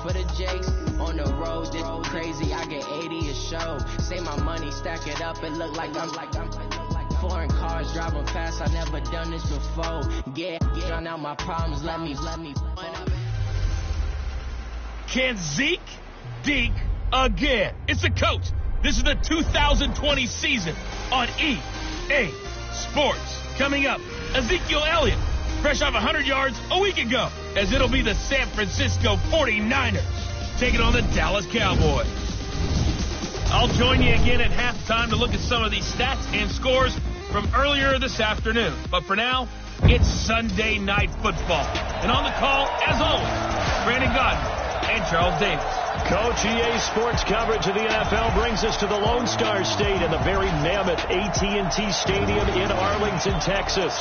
for the Jakes. On the road, this crazy, I get 80 a show. Say my money, stack it up, it look like I'm foreign cars driving fast, I never done this before. Get drown out my problems, let me. Can Zeke deke again? It's the coach. This is the 2020 season on EA Sports. Coming up, Ezekiel Elliott, fresh off 100 yards a week ago, as it'll be the San Francisco 49ers taking on the Dallas Cowboys. I'll join you again at halftime to look at some of these stats and scores from earlier this afternoon. But for now, it's Sunday Night Football. And on the call, as always, Brandon Godden and Charles Davis. Coach, EA Sports coverage of the NFL brings us to the Lone Star State and the very mammoth AT&T Stadium in Arlington, Texas.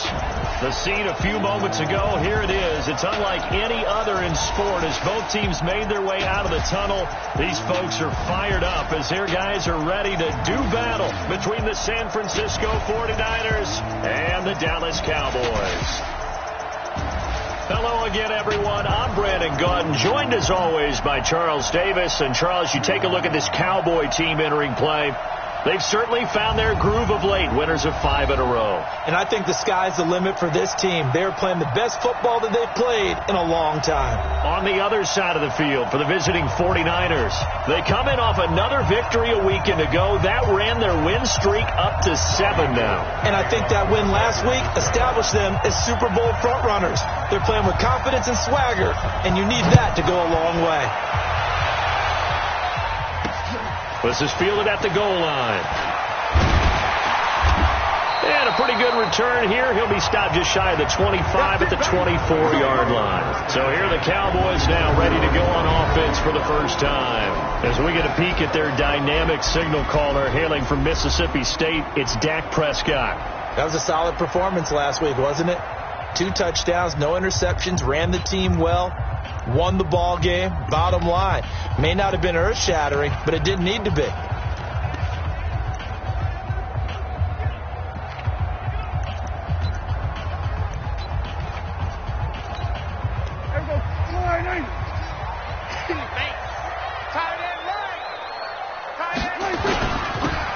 The scene a few moments ago, here it is. It's unlike any other in sport as both teams made their way out of the tunnel. These folks are fired up as their guys are ready to do battle between the San Francisco 49ers and the Dallas Cowboys. Hello again, everyone. I'm Brandon Godden, joined as always by Charles Davis. And Charles, you take a look at this Cowboy team entering play. They've certainly found their groove of late, winners of 5 in a row. And I think the sky's the limit for this team. They're playing the best football that they've played in a long time. On the other side of the field for the visiting 49ers, they come in off another victory a weekend ago. That ran their win streak up to 7 now. And I think that win last week established them as Super Bowl frontrunners. They're playing with confidence and swagger, and you need that to go a long way. This is fielded at the goal line. And a pretty good return here. He'll be stopped just shy of the 25 at the 24-yard line. So here are the Cowboys now ready to go on offense for the first time. As we get a peek at their dynamic signal caller hailing from Mississippi State, it's Dak Prescott. That was a solid performance last week, wasn't it? 2 touchdowns, no interceptions, ran the team well. Won the ball game. Bottom line, may not have been earth-shattering, but it didn't need to be.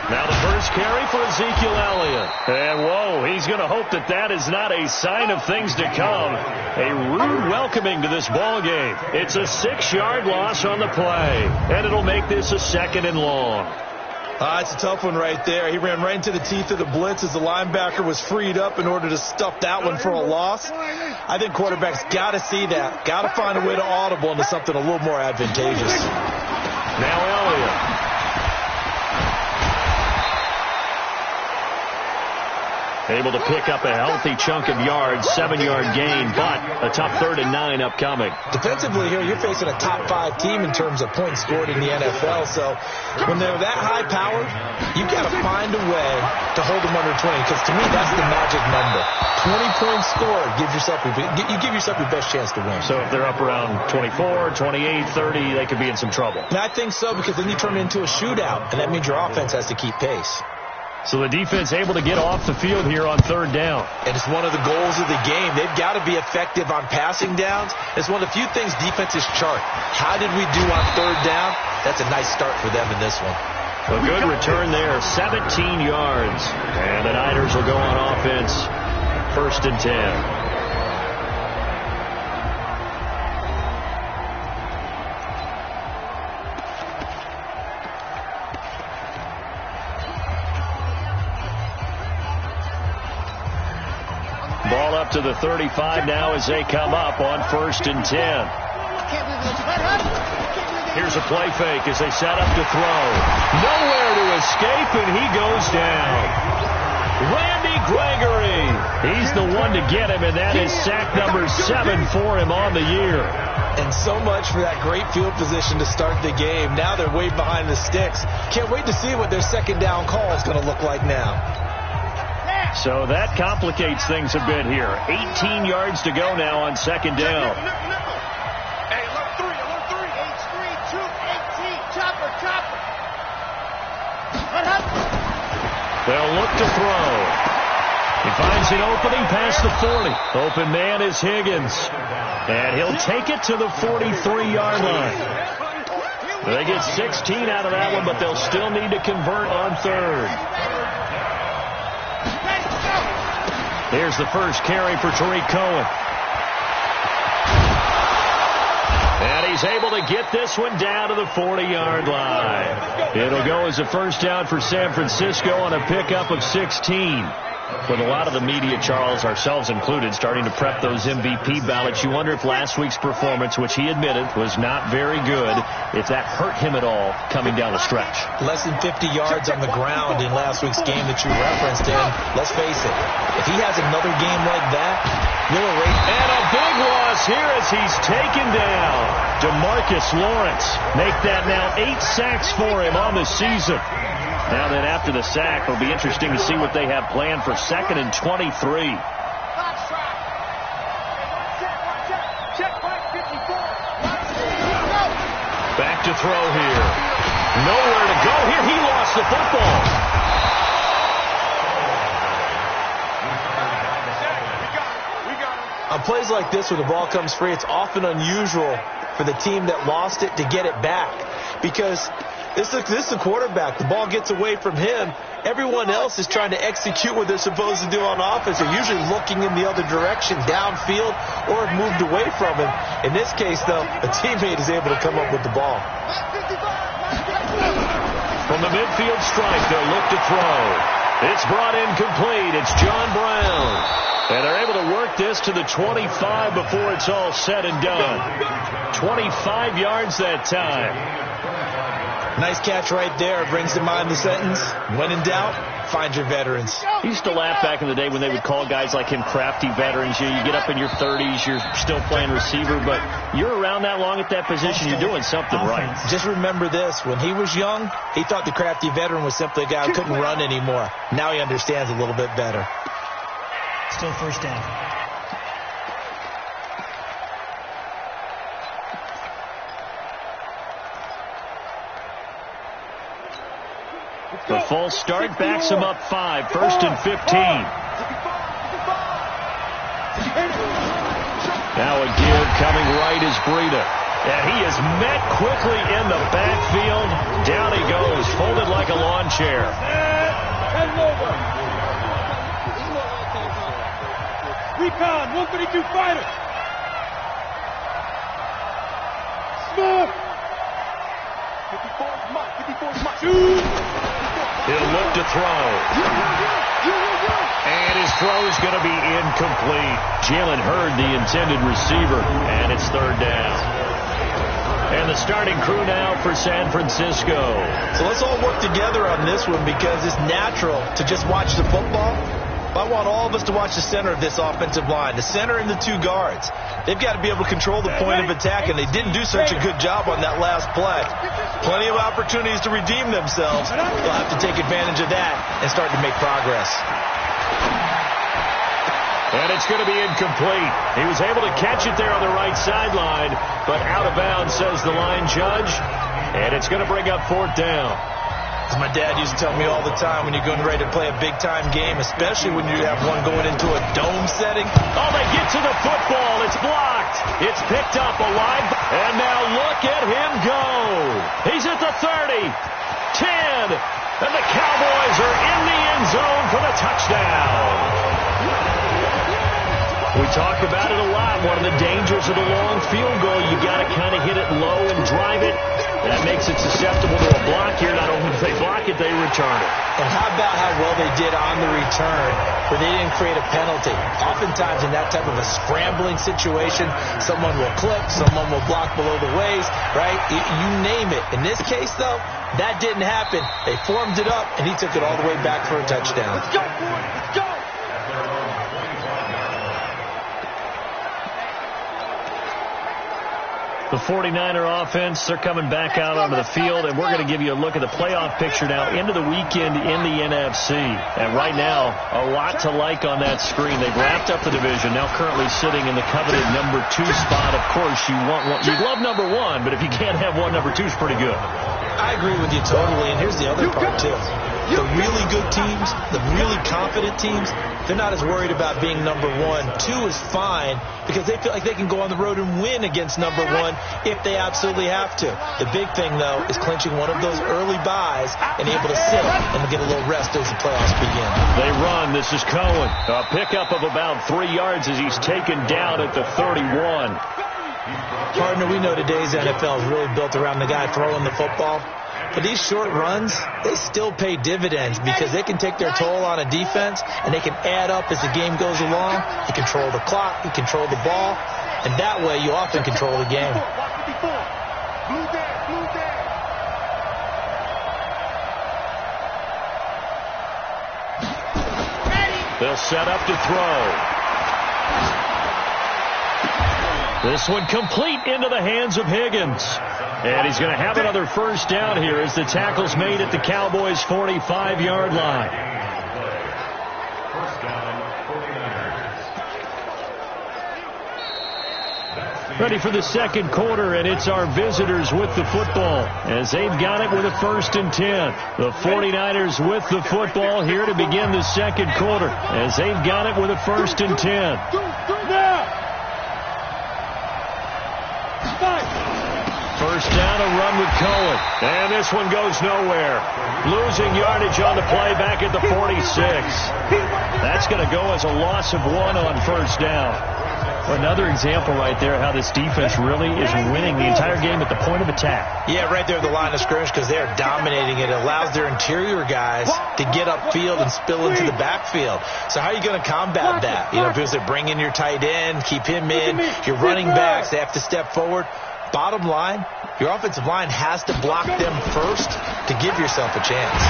Now the first carry for Ezekiel Elliott. And whoa, he's going to hope that that is not a sign of things to come. A rude welcoming to this ball game. It's a 6-yard loss on the play, and it'll make this a 2nd and long. It's a tough one right there. He ran right into the teeth of the blitz as the linebacker was freed up in order to stuff that one for a loss. I think quarterbacks got to see that. Got to find a way to audible into something a little more advantageous. Now Elliott. Able to pick up a healthy chunk of yards, 7-yard gain, but a tough 3rd and 9 upcoming. Defensively here, you're facing a top 5 team in terms of points scored in the NFL. So when they're that high-powered, you've got to find a way to hold them under 20. Because to me, that's the magic number. 20 points scored, you give yourself your best chance to win. So if they're up around 24, 28, 30, they could be in some trouble. And I think so, because then you turn it into a shootout, and that means your offense has to keep pace. So the defense able to get off the field here on 3rd down. And it's one of the goals of the game. They've got to be effective on passing downs. It's one of the few things defenses chart. How did we do on 3rd down? That's a nice start for them in this one. A good return there, 17 yards. And the Niners will go on offense, 1st and 10. Ball up to the 35 now as they come up on 1st and 10. Here's a play fake as they set up to throw. Nowhere to escape, and he goes down. Randy Gregory. He's the one to get him, and that is sack number 7 for him on the year. And so much for that great field position to start the game. Now they're way behind the sticks. Can't wait to see what their 2nd down call is going to look like now. So that complicates things a bit here. 18 yards to go now on 2nd down. Hey, alert 3, H3, 2, 18, chopper. They'll look to throw. He finds an opening past the 40. Open man is Higgins. And he'll take it to the 43-yard line. They get 16 out of that one, but they'll still need to convert on third. Here's the first carry for Tariq Cohen. And he's able to get this one down to the 40-yard line. It'll go as a first down for San Francisco on a pickup of 16. With a lot of the media, Charles, ourselves included, starting to prep those MVP ballots, you wonder if last week's performance, which he admitted was not very good, if that hurt him at all coming down the stretch. Less than 50 yards on the ground in last week's game that you referenced, and let's face it, if he has another game like that, you'll erase. And a big loss here as he's taken down. DeMarcus Lawrence make that now 8 sacks for him on the season. Now then, after the sack, it'll be interesting to see what they have planned for 2nd and 23. Back to throw here. Nowhere to go here. He lost the football. On plays like this where the ball comes free, it's often unusual for the team that lost it to get it back. Because this is the quarterback. The ball gets away from him. Everyone else is trying to execute what they're supposed to do on offense. They're usually looking in the other direction, downfield, or have moved away from him. In this case, though, a teammate is able to come up with the ball. From the midfield stripe, they'll look to throw. It's brought in complete. It's John Brown. And they're able to work this to the 25 before it's all said and done. 25 yards that time. Nice catch right there. Brings to mind the sentence, when in doubt, find your veterans. He used to laugh back in the day when they would call guys like him crafty veterans. You get up in your 30s, you're still playing receiver, but you're around that long at that position, you're doing something right. Just remember this. When he was young, he thought the crafty veteran was simply a guy who couldn't run anymore. Now he understands a little bit better. Still first down. The false start backs him up 5. 1st and 15. Now a give coming right is Breida. And he is met quickly in the backfield. Down he goes, folded like a lawn chair. Recon, 132 fighter. Smith. 54's Mike. He'll look to throw. And his throw's going to be incomplete. Jalen Hurd, the intended receiver, and it's 3rd down. And the starting crew now for San Francisco. So let's all work together on this one because it's natural to just watch the football. I want all of us to watch the center of this offensive line, the center and the 2 guards. They've got to be able to control the point of attack, and they didn't do such a good job on that last play. Plenty of opportunities to redeem themselves. They'll have to take advantage of that and start to make progress. And it's going to be incomplete. He was able to catch it there on the right sideline, but out of bounds, says the line judge. And it's going to bring up 4th down. As my dad used to tell me all the time, when you're going ready to play a big-time game, especially when you have one going into a dome setting. Oh, they get to the football. It's blocked. It's picked up alive. And now look at him go. He's at the 30, 10, and the Cowboys are in the end zone for the touchdown. We talk about it a lot. One of the dangers of the long field goal, you got to kind of hit it low and drive it. That makes it susceptible to a block here. Not only do they block it, they return it. And how about how well they did on the return where they didn't create a penalty? Oftentimes in that type of a scrambling situation, someone will clip, someone will block below the waist, right? You name it. In this case, though, that didn't happen. They formed it up, and he took it all the way back for a touchdown. Let's go, boy. Let's go. The 49er offense, they're coming back out onto the field, and we're going to give you a look at the playoff picture now into the weekend in the NFC. And right now, a lot to like on that screen. They've wrapped up the division, now currently sitting in the coveted number 2 spot. Of course, you'd love number 1, but if you can't have one, number 2 is pretty good. I agree with you totally, and here's the other part, too. The really good teams, the really confident teams, they're not as worried about being number one. 2 is fine because they feel like they can go on the road and win against number 1 if they absolutely have to. The big thing, though, is clinching one of those early byes and able to sit and get a little rest as the playoffs begin. They run. This is Cohen. A pickup of about 3 yards as he's taken down at the 31. Partner, we know today's NFL is really built around the guy throwing the football. But these short runs, they still pay dividends because they can take their toll on a defense and they can add up as the game goes along. You control the clock, you control the ball, and that way you often control the game. They'll set up to throw. This one complete into the hands of Higgins. And he's going to have another first down here as the tackle's made at the Cowboys' 45-yard line. Ready for the second quarter, and it's our visitors with the football as they've got it with a 1st and 10. The 49ers with the football here to begin the second quarter as they've got it with a 1st and 10. First down, a run with Cohen. And this one goes nowhere. Losing yardage on the play back at the 46. That's going to go as a loss of 1 on first down. Another example right there how this defense really is winning the entire game at the point of attack. Yeah, right there at the line of scrimmage because they are dominating it. It allows their interior guys to get upfield and spill into the backfield. So how are you going to combat that? You know, because they bring in your tight end, keep him in. Your running backs, they have to step forward. Bottom line, your offensive line has to block them first to give yourself a chance.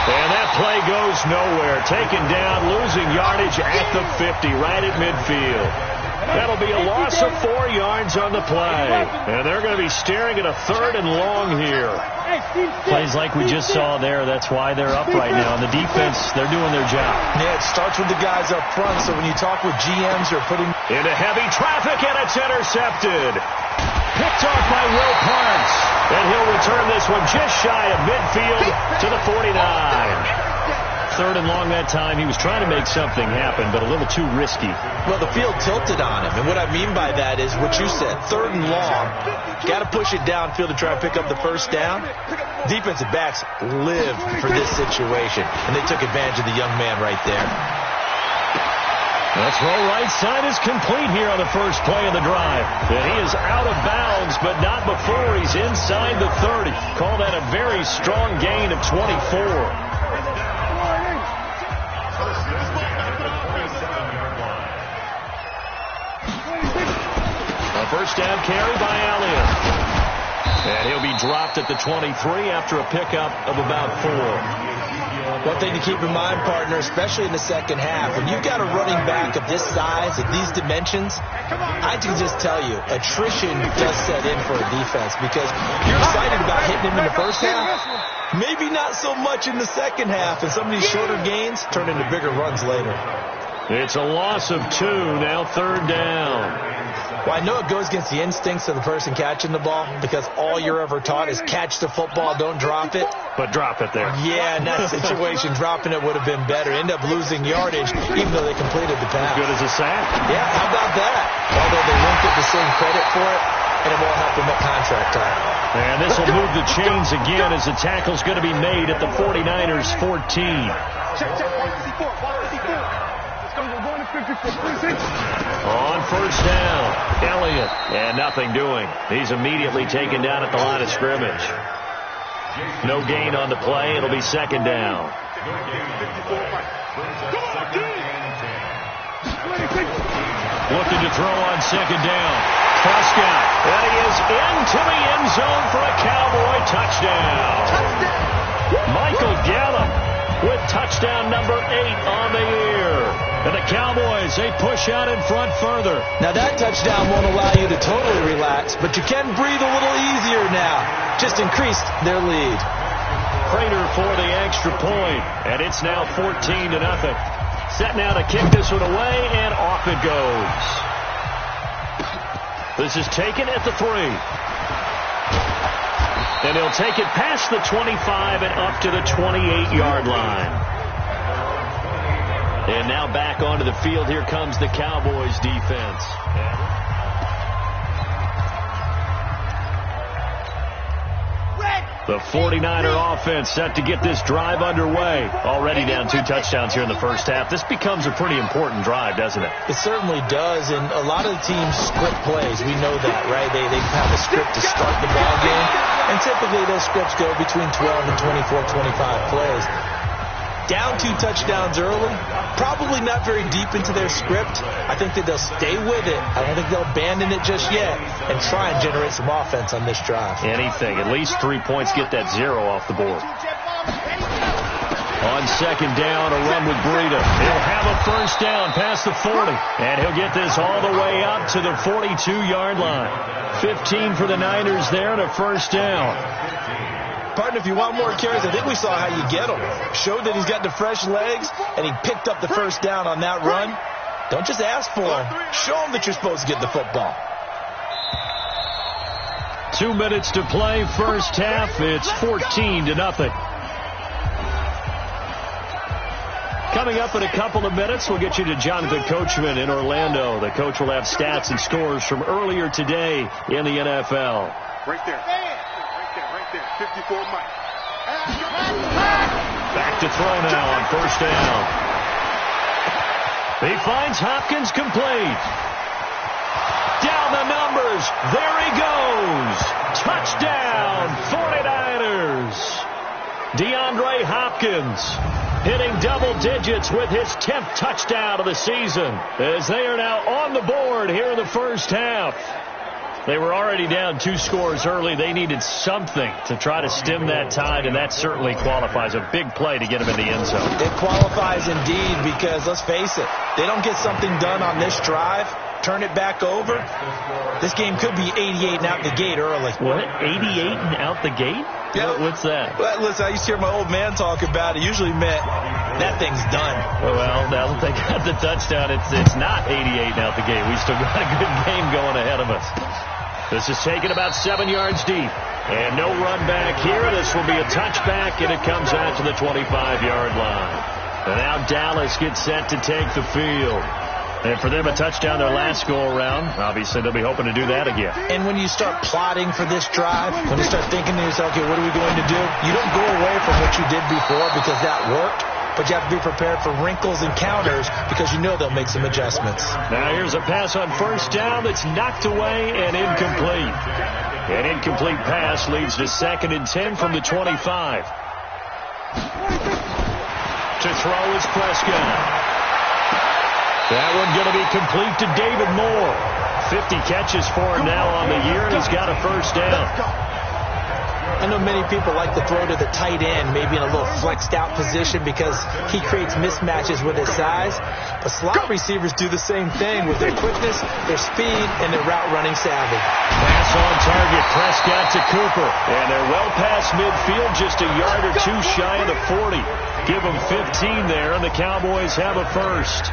And that play goes nowhere. Taken down, losing yardage at the 50, right at midfield. That'll be a loss of 4 yards on the play. And they're going to be staring at a 3rd and long here. Plays like we just saw there. That's why they're up right now. And the defense, they're doing their job. Yeah, it starts with the guys up front. So when you talk with GMs who are putting into heavy traffic, and it's intercepted. Picked off by Will Parks. And he'll return this one just shy of midfield to the 49. 3rd and long that time. He was trying to make something happen, but a little too risky. Well, the field tilted on him. And what I mean by that is what you said. 3rd and long. Got to push it downfield to try and pick up the first down. Defensive backs live for this situation. And they took advantage of the young man right there. The throw right side is complete here on the first play of the drive. And he is out of bounds, but not before he's inside the 30. Call that a very strong gain of 24. A first down carry by Elliott. And he'll be dropped at the 23 after a pickup of about 4. One thing to keep in mind, partner, especially in the second half, when you've got a running back of this size, of these dimensions, I can just tell you, attrition does set in for a defense because you're excited about hitting him in the first half, maybe not so much in the second half, and some of these shorter gains turn into bigger runs later. It's a loss of 2, now 3rd down. Well, I know it goes against the instincts of the person catching the ball because all you're ever taught is catch the football, don't drop it. But drop it there. Yeah, in that situation, dropping it would have been better. End up losing yardage even though they completed the pass. As good as a sack. Yeah, how about that? Although they won't get the same credit for it, and it won't help them at contract time. And this will move the chains again as the tackle's going to be made at the 49ers 14. On first down, Elliott, and nothing doing. He's immediately taken down at the line of scrimmage. No gain on the play. It'll be 2nd down. Looking to throw on 2nd down. Prescott, and he is into the end zone for a Cowboy touchdown. Michael Gallup with touchdown number 8 on the year. And the Cowboys, they push out in front further. Now that touchdown won't allow you to totally relax, but you can breathe a little easier now. Just increased their lead. Prater for the extra point, and it's now 14-0. Set now to kick this one away, and off it goes. This is taken at the 3. And he'll take it past the 25 and up to the 28-yard line. And now back onto the field. Here comes the Cowboys defense. The 49er offense set to get this drive underway. Already down 2 touchdowns here in the first half. This becomes a pretty important drive, doesn't it? It certainly does, and a lot of the teams script plays. We know that, right? They have a script to start the ball game, and typically those scripts go between 12 and 24, 25 plays. Down 2 touchdowns early, probably not very deep into their script. I think that they'll stay with it. I don't think they'll abandon it just yet and try and generate some offense on this drive. Anything. At least 3 points, get that 0 off the board. On second down, a run with Breida. He'll have a first down past the 40, and he'll get this all the way up to the 42-yard line. 15 for the Niners there and a first down. Partner, if you want more carries, I think we saw how you get them. Showed that he's got the fresh legs, and he picked up the first down on that run. Don't just ask for him. Show him that you're supposed to get the football. 2 minutes to play, first half. It's 14-0. Coming up in a couple of minutes, we'll get you to Jonathan Coachman in Orlando. The coach will have stats and scores from earlier today in the NFL. Right there. 54 Mike. Back to throw now on first down. He finds Hopkins complete. Down the numbers. There he goes. Touchdown, 49ers. DeAndre Hopkins hitting double digits with his 10th touchdown of the season as they are now on the board here in the first half. They were already down 2 scores early. They needed something to try to stem that tide, and that certainly qualifies. A big play to get them in the end zone. It qualifies indeed because, let's face it, they don't get something done on this drive, turn it back over, this game could be 88 and out the gate early. What? 88 and out the gate? Yeah. What's that? Well, listen, I used to hear my old man talk about it. Usually meant that thing's done. Well, now that they got the touchdown, it's not 88 and out the gate. We still got a good game going ahead of us. This is taken about 7 yards deep. And no run back here. This will be a touchback, and it comes out to the 25-yard line. And now Dallas gets set to take the field. And for them, a touchdown their last go-around. Obviously, they'll be hoping to do that again. And when you start plotting for this drive, when you start thinking to yourself, okay, what are we going to do? You don't go away from what you did before because that worked. But you have to be prepared for wrinkles and counters because you know they'll make some adjustments. Now here's a pass on first down that's knocked away and incomplete. An incomplete pass leads to 2nd and 10 from the 25. To throw is Prescott. That one going to be complete to David Moore. 50 catches for him now on the year, and he's got a first down. I know many people like to throw to the tight end, maybe in a little flexed out position because he creates mismatches with his size. But slot receivers do the same thing with their quickness, their speed, and their route running savvy. Pass on target, Prescott to Cooper. And they're well past midfield, just a yard or 2 shy of the 40. Give them 15 there, and the Cowboys have a first.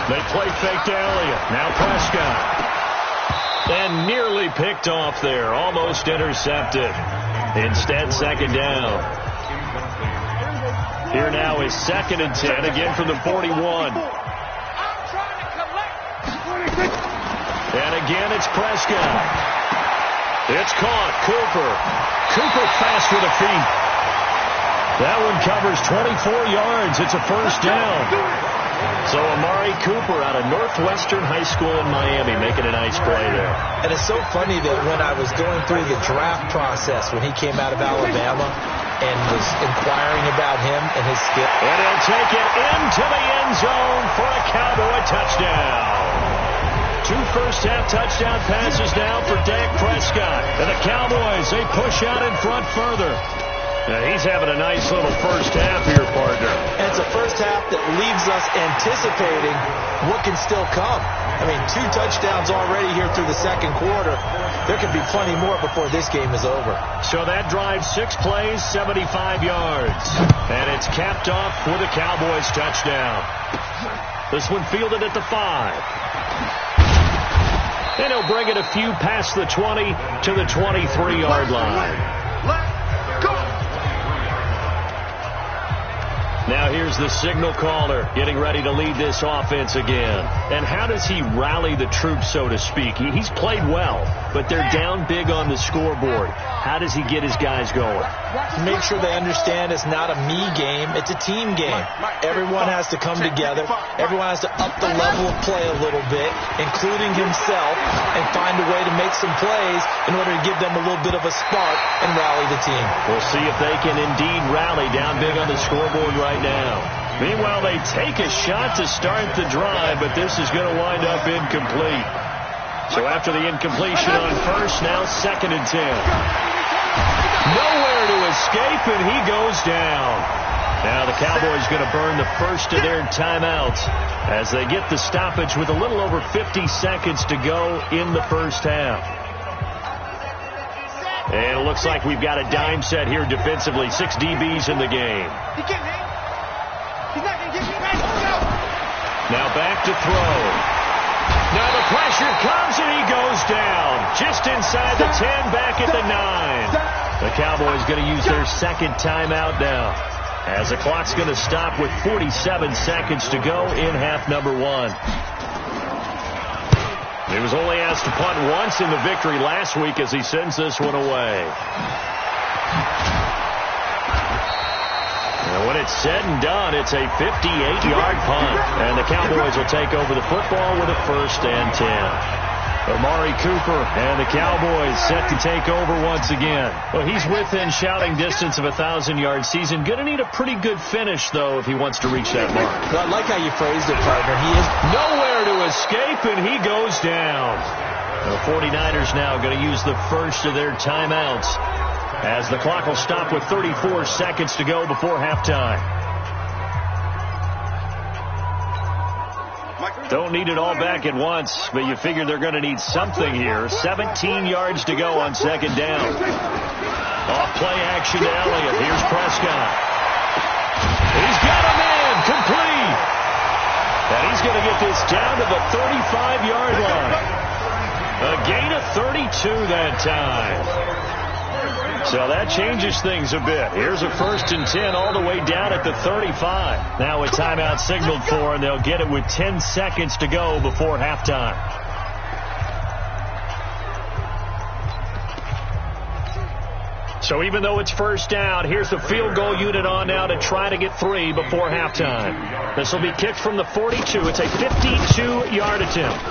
They play fake to Elliott. Now Prescott. And nearly picked off there. Almost intercepted. Instead, 2nd down. Here now is 2nd and 10. Again from the 41. And again, it's Prescott. It's caught. Cooper fast with the feet. That one covers 24 yards. It's a first down. So Amari Cooper out of Northwestern High School in Miami making a nice play there. And it's so funny that when I was going through the draft process when he came out of Alabama and was inquiring about him and his skill. And he'll take it into the end zone for a Cowboy touchdown. 2 first-half touchdown passes now for Dak Prescott. And the Cowboys, they push out in front further. Now he's having a nice little first half here, partner. And it's a first half that leaves us anticipating what can still come. I mean, 2 touchdowns already here through the second quarter. There could be plenty more before this game is over. So that drive, 6 plays, 75 yards. And it's capped off with a Cowboys touchdown. This one fielded at the 5. And he'll bring it a few past the 20 to the 23-yard line. Now here's the signal caller getting ready to lead this offense again. And how does he rally the troops, so to speak? He's played well, but they're down big on the scoreboard. How does he get his guys going? Make sure they understand it's not a me game, it's a team game. Everyone has to come together. Everyone has to up the level of play a little bit, including himself, and find a way to make some plays in order to give them a little bit of a spark and rally the team. We'll see if they can indeed rally down big on the scoreboard right now. Meanwhile, they take a shot to start the drive, but this is going to wind up incomplete. So after the incompletion on first, now 2nd and 10. Nowhere to escape, and he goes down. Now the Cowboys going to burn the first of their timeouts as they get the stoppage with a little over 50 seconds to go in the first half. And it looks like we've got a dime set here defensively. 6 DBs in the game. Now back to throw. Now the pressure comes and he goes down. Just inside the 10, back at the 9. The Cowboys going to use their 2nd timeout now, as the clock's going to stop with 47 seconds to go in half number 1. He was only asked to punt once in the victory last week as he sends this one away. And when it's said and done, it's a 58-yard punt. And the Cowboys will take over the football with a 1st and 10. Amari Cooper and the Cowboys set to take over once again. Well, he's within shouting distance of a 1,000-yard season. Going to need a pretty good finish, though, if he wants to reach that mark. Well, I like how you phrased it, partner. He is nowhere to escape, and he goes down. The 49ers now going to use the first of their timeouts, as the clock will stop with 34 seconds to go before halftime. Don't need it all back at once, but you figure they're going to need something here. 17 yards to go on 2nd down. Off play action to Elliott. Here's Prescott. He's got him in. Complete. And he's going to get this down to the 35-yard line. A gain of 32 that time. So that changes things a bit. Here's a 1st and 10 all the way down at the 35. Now a timeout signaled for, and they'll get it with 10 seconds to go before halftime. So even though it's 1st down, here's the field goal unit on now to try to get 3 before halftime. This will be kicked from the 42. It's a 52-yard attempt.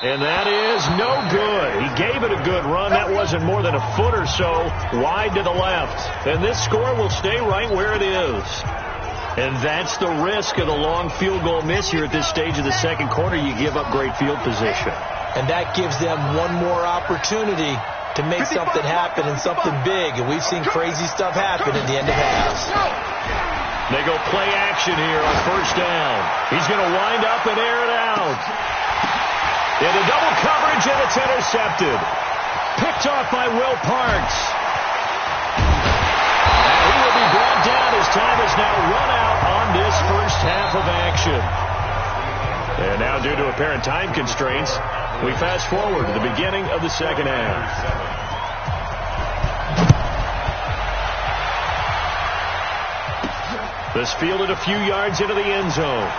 And that is no good. He gave it a good run. That wasn't more than a foot or so wide to the left. And this score will stay right where it is. And that's the risk of the long field goal miss here at this stage of the 2nd quarter. You give up great field position. And that gives them one more opportunity to make something happen and something big. And we've seen crazy stuff happen at the end of halves. They go play action here on 1st down. He's going to wind up and air it out. Into double coverage, and it's intercepted. Picked off by Will Parks. And he will be brought down as time has now run out on this first half of action. And now, due to apparent time constraints, we fast forward to the beginning of the 2nd half. This fielded a few yards into the end zone.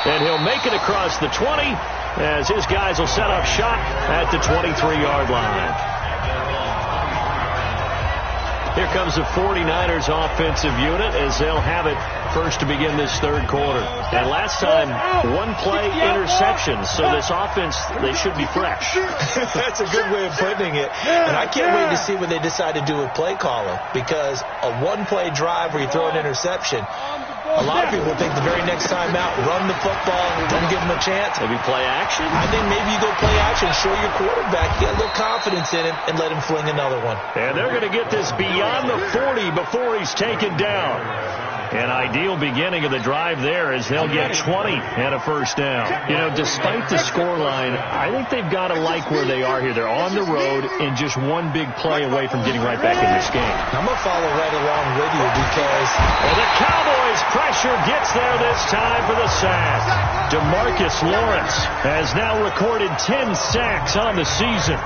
And he'll make it across the 20 as his guys will set up shop at the 23-yard line. Here comes the 49ers offensive unit as they'll have it first to begin this 3rd quarter. And last time, 1 play interception. So this offense, they should be fresh. That's a good way of putting it. And I can't wait to see what they decide to do with play calling, because a 1-play drive where you throw an interception, a lot of people think the very next time out, run the football, don't give them a chance. Maybe play action? I think maybe you go play action, show your quarterback, get a little confidence in him, and let him fling another one. And they're going to get this beyond the 40 before he's taken down. An ideal beginning of the drive there as they'll get 20 and a first down. You know, despite the scoreline, I think they've got to like where they are here. They're on the road and just one big play away from getting right back in this game. I'm going to follow right along with you because the Cowboys' pressure gets there this time for the sack. DeMarcus Lawrence has now recorded 10 sacks on the season.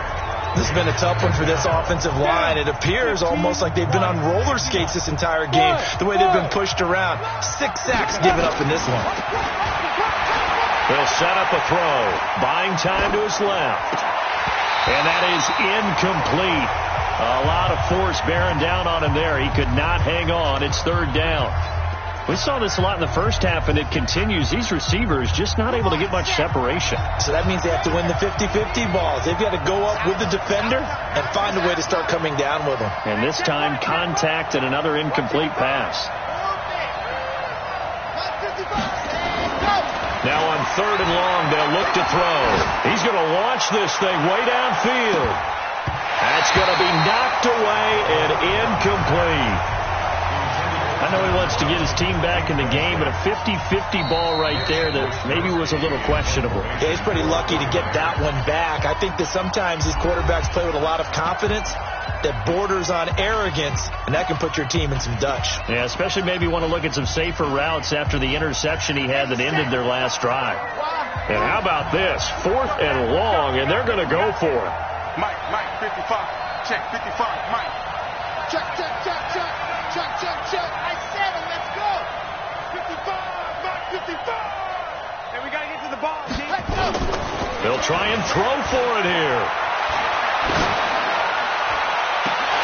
This has been a tough one for this offensive line. It appears almost like they've been on roller skates this entire game, the way they've been pushed around. 6 sacks given up in this one. They'll set up a throw, buying time to his left. And that is incomplete. A lot of force bearing down on him there. He could not hang on. It's third down. We saw this a lot in the first half, and it continues. These receivers just not able to get much separation. So that means they have to win the 50-50 balls. They've got to go up with the defender and find a way to start coming down with them. And this time, contact and another incomplete pass. Now on third and long, they'll look to throw. He's going to launch this thing way downfield. That's going to be knocked away and incomplete. I know he wants to get his team back in the game, but a 50-50 ball right there that maybe was a little questionable. Yeah, he's pretty lucky to get that one back. I think that sometimes these quarterbacks play with a lot of confidence that borders on arrogance, and that can put your team in some Dutch. Yeah, especially maybe want to look at some safer routes after the interception he had that ended their last drive. And how about this? 4th and long, and they're going to go for it. Mike, 55. Check, 55, Mike. Check. I said it, let's go. 55, Mike, 55. And we got to get to the ball, G. They'll try and throw for it here.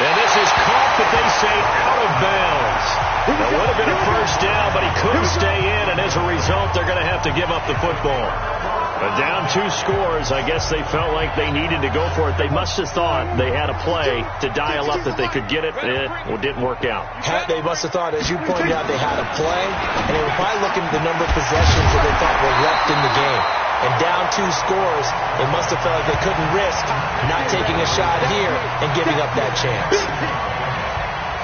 And this is caught, but they say out of bounds. That would have been a first down, but he couldn't stay in, and as a result, they're going to have to give up the football. But down 2 scores, I guess they felt like they needed to go for it. They must have thought they had a play to dial up that they could get it. It didn't work out. They must have thought, as you pointed out, they had a play, and they were probably looking at the number of possessions that they thought were left in the game. And down 2 scores, they must have felt like they couldn't risk not taking a shot here and giving up that chance.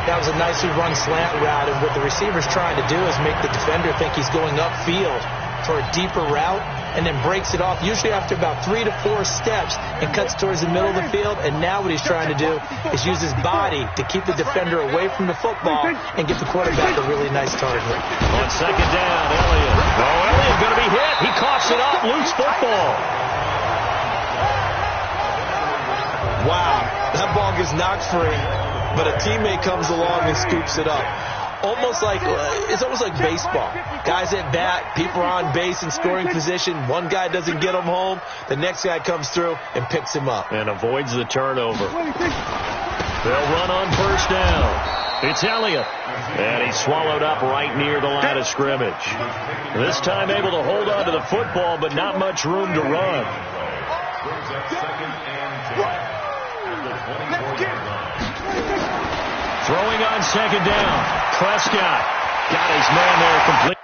That was a nicely run slant route, and what the receiver's trying to do is make the defender think he's going upfield for a deeper route, and then breaks it off, usually after about 3 to 4 steps, and cuts towards the middle of the field. And now what he's trying to do is use his body to keep the defender away from the football and give the quarterback a really nice target. On second down, Elliott. Oh, Elliott's going to be hit. He coughs it up. Loose football. Wow, that ball gets knocked free, but a teammate comes along and scoops it up. It's almost like baseball. Guys at bat, people are on base in scoring position. One guy doesn't get him home. The next guy comes through and picks him up. And avoids the turnover. They'll run on first down. It's Elliott. And he's swallowed up right near the line of scrimmage. This time able to hold on to the football, but not much room to run. Throwing on second down. Prescott got his man there complete.